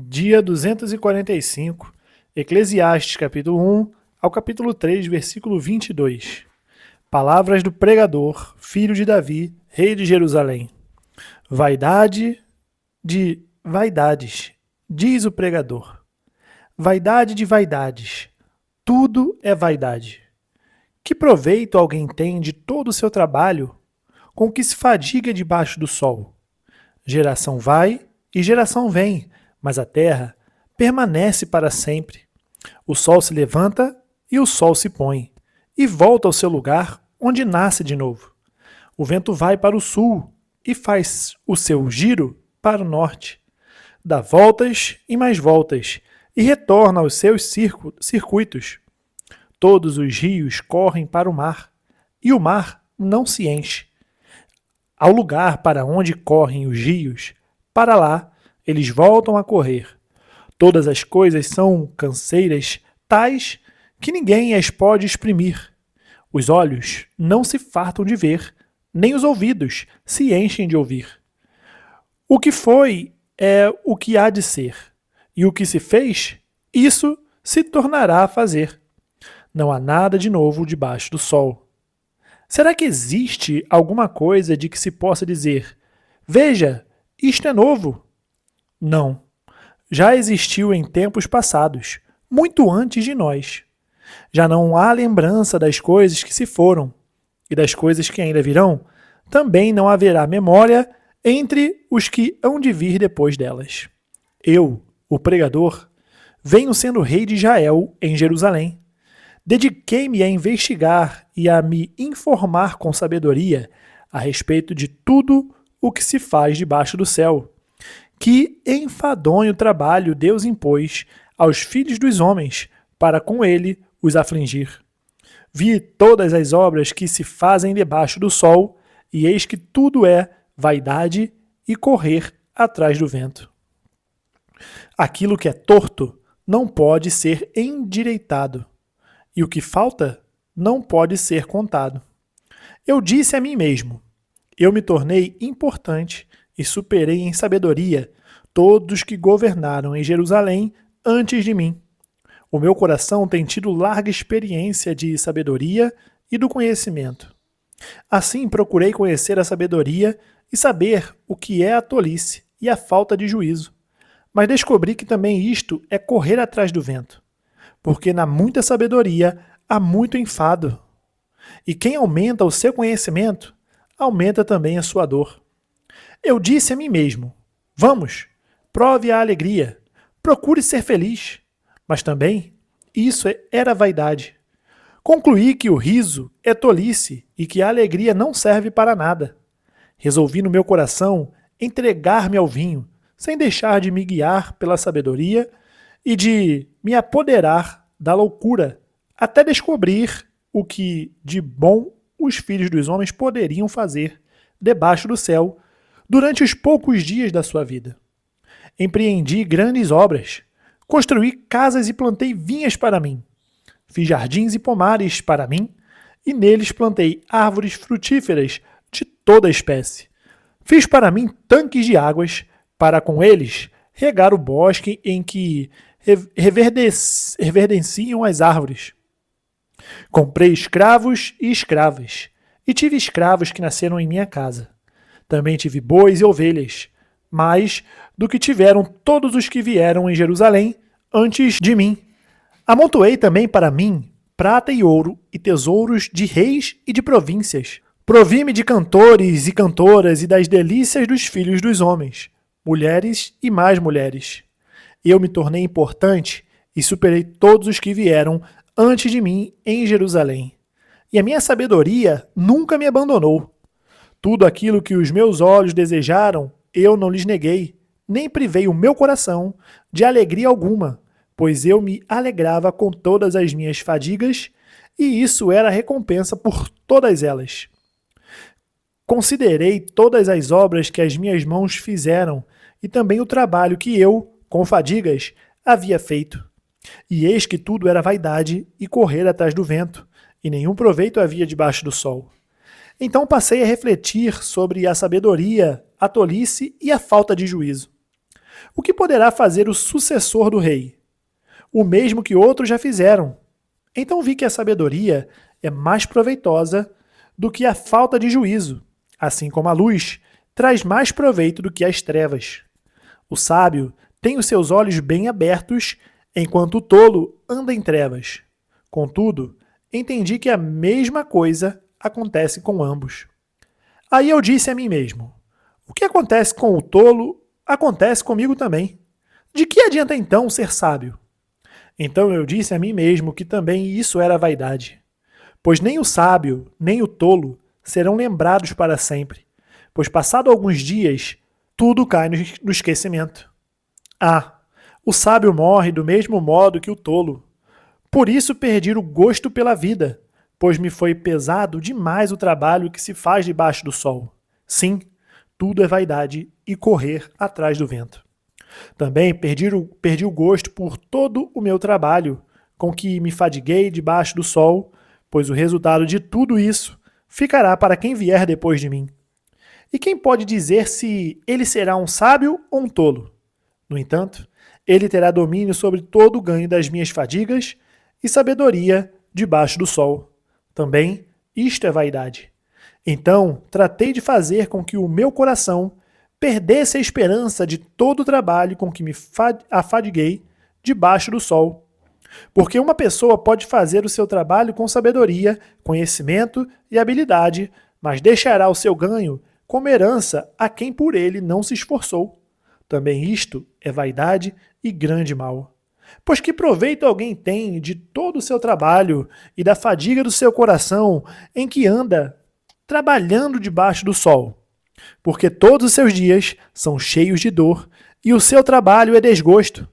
Dia 245, Eclesiastes capítulo 1 ao capítulo 3, versículo 22. Palavras do pregador, filho de Davi, rei de Jerusalém. Vaidade de vaidades, diz o pregador. Vaidade de vaidades, tudo é vaidade. Que proveito alguém tem de todo o seu trabalho, com que se fadiga debaixo do sol? Geração vai e geração vem, mas a terra permanece para sempre. O sol se levanta e o sol se põe, e volta ao seu lugar onde nasce de novo. O vento vai para o sul e faz o seu giro para o norte. Dá voltas e mais voltas, e retorna aos seus circuitos. Todos os rios correm para o mar, e o mar não se enche. Ao lugar para onde correm os rios, para lá eles voltam a correr. Todas as coisas são canseiras, tais que ninguém as pode exprimir. Os olhos não se fartam de ver, nem os ouvidos se enchem de ouvir. O que foi é o que há de ser, e o que se fez, isso se tornará a fazer. Não há nada de novo debaixo do sol. Será que existe alguma coisa de que se possa dizer: veja, isto é novo? Não. Já existiu em tempos passados, muito antes de nós. Já não há lembrança das coisas que se foram, e das coisas que ainda virão, também não haverá memória entre os que hão de vir depois delas. Eu, o pregador, venho sendo rei de Israel em Jerusalém. Dediquei-me a investigar e a me informar com sabedoria a respeito de tudo o que se faz debaixo do céu. Que enfadonho trabalho Deus impôs aos filhos dos homens para com ele os afligir. Vi todas as obras que se fazem debaixo do sol, e eis que tudo é vaidade e correr atrás do vento. Aquilo que é torto não pode ser endireitado, e o que falta não pode ser contado. Eu disse a mim mesmo: eu me tornei importante e superei em sabedoria todos que governaram em Jerusalém antes de mim. O meu coração tem tido larga experiência de sabedoria e do conhecimento. Assim procurei conhecer a sabedoria e saber o que é a tolice e a falta de juízo. Mas descobri que também isto é correr atrás do vento, porque na muita sabedoria há muito enfado. E quem aumenta o seu conhecimento, aumenta também a sua dor. Eu disse a mim mesmo: vamos, prove a alegria, procure ser feliz. Mas também isso era vaidade. Concluí que o riso é tolice e que a alegria não serve para nada. Resolvi no meu coração entregar-me ao vinho, sem deixar de me guiar pela sabedoria e de me apoderar da loucura, até descobrir o que de bom os filhos dos homens poderiam fazer debaixo do céu durante os poucos dias da sua vida. Empreendi grandes obras, construí casas e plantei vinhas para mim. Fiz jardins e pomares para mim, e neles plantei árvores frutíferas de toda espécie. Fiz para mim tanques de águas, para com eles regar o bosque em que reverdenciam as árvores. Comprei escravos e escravas, e tive escravos que nasceram em minha casa. Também tive bois e ovelhas, mais do que tiveram todos os que vieram em Jerusalém antes de mim. Amontoei também para mim prata e ouro e tesouros de reis e de províncias. Provi-me de cantores e cantoras e das delícias dos filhos dos homens, mulheres e mais mulheres. Eu me tornei importante e superei todos os que vieram antes de mim em Jerusalém. E a minha sabedoria nunca me abandonou. Tudo aquilo que os meus olhos desejaram, eu não lhes neguei, nem privei o meu coração de alegria alguma, pois eu me alegrava com todas as minhas fadigas, e isso era recompensa por todas elas. Considerei todas as obras que as minhas mãos fizeram, e também o trabalho que eu, com fadigas, havia feito. E eis que tudo era vaidade e correr atrás do vento, e nenhum proveito havia debaixo do sol. Então passei a refletir sobre a sabedoria, a tolice e a falta de juízo. O que poderá fazer o sucessor do rei? O mesmo que outros já fizeram. Então vi que a sabedoria é mais proveitosa do que a falta de juízo, assim como a luz traz mais proveito do que as trevas. O sábio tem os seus olhos bem abertos, enquanto o tolo anda em trevas. Contudo, entendi que a mesma coisa acontece com ambos. Aí eu disse a mim mesmo: o que acontece com o tolo acontece comigo também. De que adianta então ser sábio? Então eu disse a mim mesmo que também isso era vaidade. Pois nem o sábio, nem o tolo serão lembrados para sempre, pois passado alguns dias, tudo cai no esquecimento. Ah, o sábio morre do mesmo modo que o tolo. Por isso perdi o gosto pela vida, pois me foi pesado demais o trabalho que se faz debaixo do sol. Sim, tudo é vaidade e correr atrás do vento. Também perdi o gosto por todo o meu trabalho, com que me fadiguei debaixo do sol, pois o resultado de tudo isso ficará para quem vier depois de mim. E quem pode dizer se ele será um sábio ou um tolo? No entanto, ele terá domínio sobre todo o ganho das minhas fadigas e sabedoria debaixo do sol. Também isto é vaidade. Então, tratei de fazer com que o meu coração perdesse a esperança de todo o trabalho com que me afadiguei debaixo do sol. Porque uma pessoa pode fazer o seu trabalho com sabedoria, conhecimento e habilidade, mas deixará o seu ganho como herança a quem por ele não se esforçou. Também isto é vaidade e grande mal. Pois que proveito alguém tem de todo o seu trabalho e da fadiga do seu coração em que anda trabalhando debaixo do sol? Porque todos os seus dias são cheios de dor e o seu trabalho é desgosto.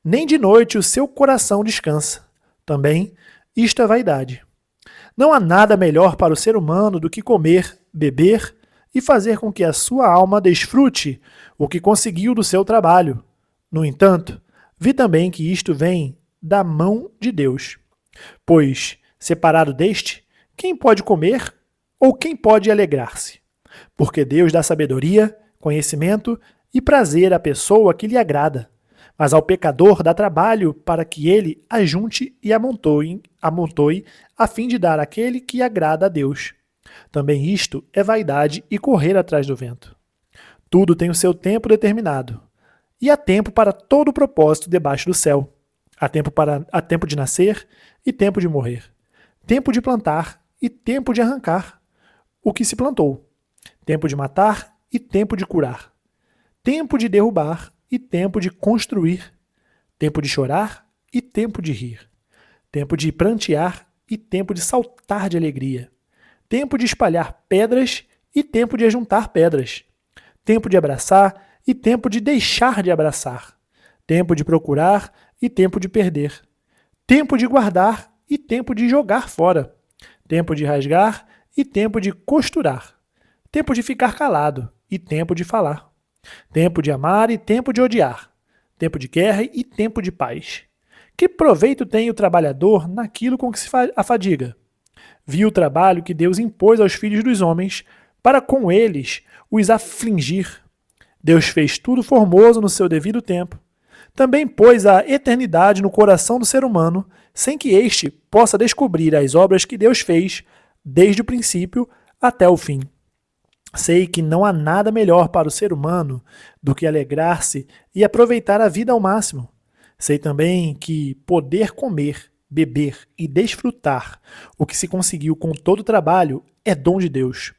Nem de noite o seu coração descansa. Também isto é vaidade. Não há nada melhor para o ser humano do que comer, beber e fazer com que a sua alma desfrute o que conseguiu do seu trabalho. No entanto, vi também que isto vem da mão de Deus. Pois, separado deste, quem pode comer ou quem pode alegrar-se? Porque Deus dá sabedoria, conhecimento e prazer à pessoa que lhe agrada, mas ao pecador dá trabalho para que ele ajunte e amontoe a fim de dar àquele que agrada a Deus. Também isto é vaidade e correr atrás do vento. Tudo tem o seu tempo determinado, e há tempo para todo o propósito debaixo do céu. Há tempo de nascer e tempo de morrer, tempo de plantar e tempo de arrancar o que se plantou, tempo de matar e tempo de curar, tempo de derrubar e tempo de construir, tempo de chorar e tempo de rir, tempo de prantear e tempo de saltar de alegria, tempo de espalhar pedras e tempo de ajuntar pedras, tempo de abraçar e tempo de deixar de abraçar, tempo de procurar e tempo de perder, tempo de guardar e tempo de jogar fora, tempo de rasgar e tempo de costurar, tempo de ficar calado e tempo de falar, tempo de amar e tempo de odiar, tempo de guerra e tempo de paz. Que proveito tem o trabalhador naquilo com que se afadiga? Vi o trabalho que Deus impôs aos filhos dos homens para com eles os afligir. Deus fez tudo formoso no seu devido tempo. Também pôs a eternidade no coração do ser humano, sem que este possa descobrir as obras que Deus fez desde o princípio até o fim. Sei que não há nada melhor para o ser humano do que alegrar-se e aproveitar a vida ao máximo. Sei também que poder comer, beber e desfrutar o que se conseguiu com todo o trabalho é dom de Deus.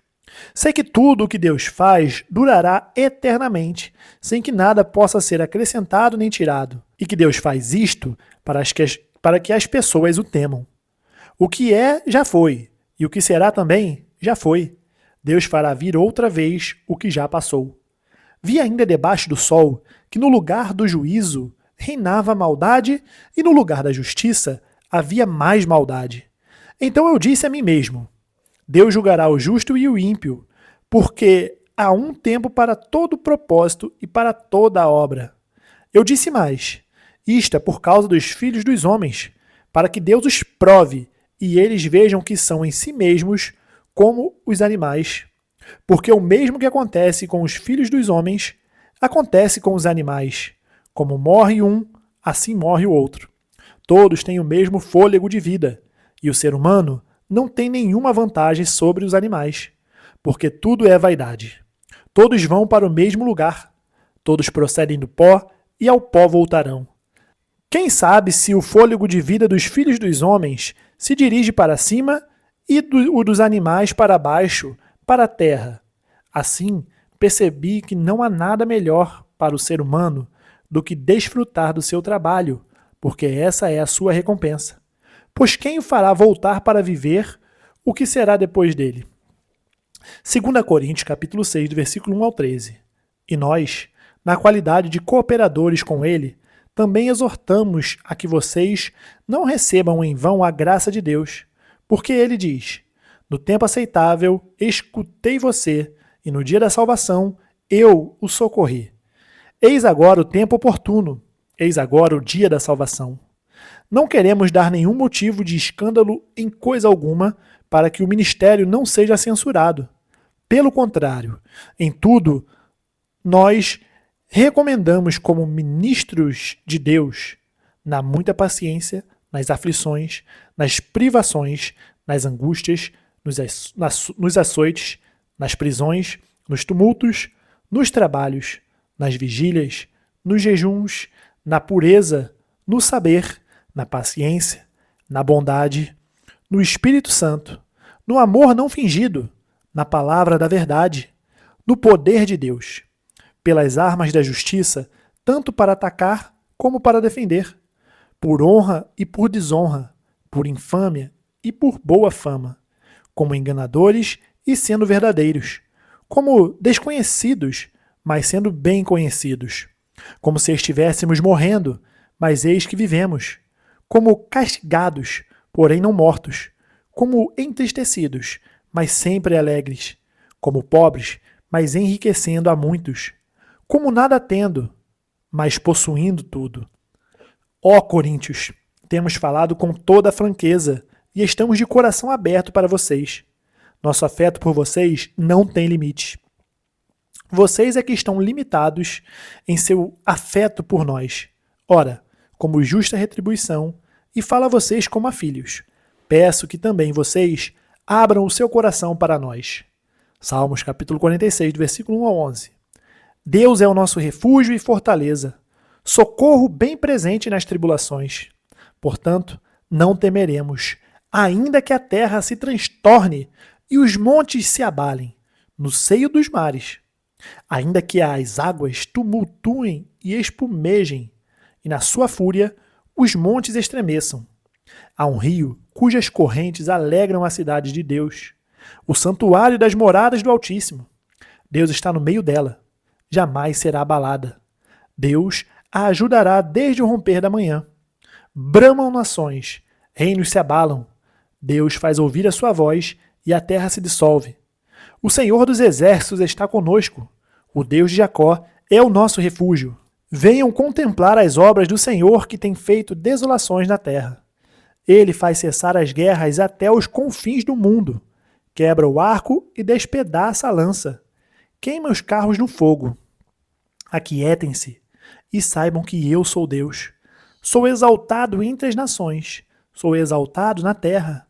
Sei que tudo o que Deus faz durará eternamente, sem que nada possa ser acrescentado nem tirado, e que Deus faz isto para que as pessoas o temam. O que é, já foi, e o que será também, já foi. Deus fará vir outra vez o que já passou. Vi ainda debaixo do sol que no lugar do juízo reinava a maldade e no lugar da justiça havia mais maldade. Então eu disse a mim mesmo: Deus julgará o justo e o ímpio, porque há um tempo para todo propósito e para toda a obra. Eu disse mais: isto é por causa dos filhos dos homens, para que Deus os prove e eles vejam que são em si mesmos como os animais. Porque o mesmo que acontece com os filhos dos homens, Acontece com os animais. Como morre um, assim morre o outro. Todos têm o mesmo fôlego de vida, e o ser humano não tem nenhuma vantagem sobre os animais, porque tudo é vaidade. Todos vão para o mesmo lugar. Todos procedem do pó e ao pó voltarão. Quem sabe se o fôlego de vida dos filhos dos homens se dirige para cima e o dos animais para baixo, para a terra. Assim, percebi que não há nada melhor para o ser humano do que desfrutar do seu trabalho, porque essa é a sua recompensa. Pois quem o fará voltar para viver, o que será depois dele? 2 Coríntios capítulo 6, do versículo 1 ao 13. E nós, na qualidade de cooperadores com ele, também exortamos a que vocês não recebam em vão a graça de Deus, porque ele diz: no tempo aceitável escutei você, e no dia da salvação eu o socorri. Eis agora o tempo oportuno, eis agora o dia da salvação. Não queremos dar nenhum motivo de escândalo em coisa alguma para que o ministério não seja censurado. Pelo contrário, em tudo, nós recomendamos como ministros de Deus, na muita paciência, nas aflições, nas privações, nas angústias, nos açoites, nas prisões, nos tumultos, nos trabalhos, nas vigílias, nos jejuns, na pureza, no saber, na paciência, na bondade, no Espírito Santo, no amor não fingido, na palavra da verdade, no poder de Deus, pelas armas da justiça, tanto para atacar como para defender, por honra e por desonra, por infâmia e por boa fama, como enganadores e sendo verdadeiros, como desconhecidos, mas sendo bem conhecidos, como se estivéssemos morrendo, mas eis que vivemos, como castigados, porém não mortos, como entristecidos, mas sempre alegres, como pobres, mas enriquecendo a muitos, como nada tendo, mas possuindo tudo. Ó Coríntios, temos falado com toda a franqueza e estamos de coração aberto para vocês. Nosso afeto por vocês não tem limite. Vocês é que estão limitados em seu afeto por nós. Ora, como justa retribuição, e falo a vocês como a filhos, peço que também vocês abram o seu coração para nós. Salmos capítulo 46, do versículo 1 ao 11. Deus é o nosso refúgio e fortaleza, socorro bem presente nas tribulações. Portanto, não temeremos, ainda que a terra se transtorne e os montes se abalem no seio dos mares, ainda que as águas tumultuem e espumejem, e na sua fúria os montes estremeçam. Há um rio cujas correntes alegram a cidade de Deus, o santuário das moradas do Altíssimo. Deus está no meio dela, jamais será abalada. Deus a ajudará desde o romper da manhã. Bramam nações, reinos se abalam. Deus faz ouvir a sua voz e a terra se dissolve. O Senhor dos exércitos está conosco. O Deus de Jacó é o nosso refúgio. Venham contemplar as obras do Senhor que tem feito desolações na terra. Ele faz cessar as guerras até os confins do mundo. Quebra o arco e despedaça a lança. Queima os carros no fogo. Aquietem-se e saibam que eu sou Deus. Sou exaltado entre as nações. Sou exaltado na terra.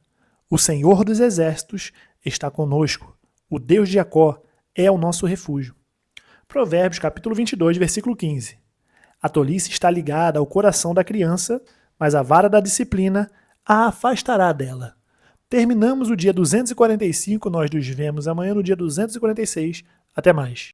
O Senhor dos exércitos está conosco. O Deus de Jacó é o nosso refúgio. Provérbios capítulo 22, versículo 15. A tolice está ligada ao coração da criança, mas a vara da disciplina a afastará dela. Terminamos o dia 245, nós nos vemos amanhã no dia 246. Até mais.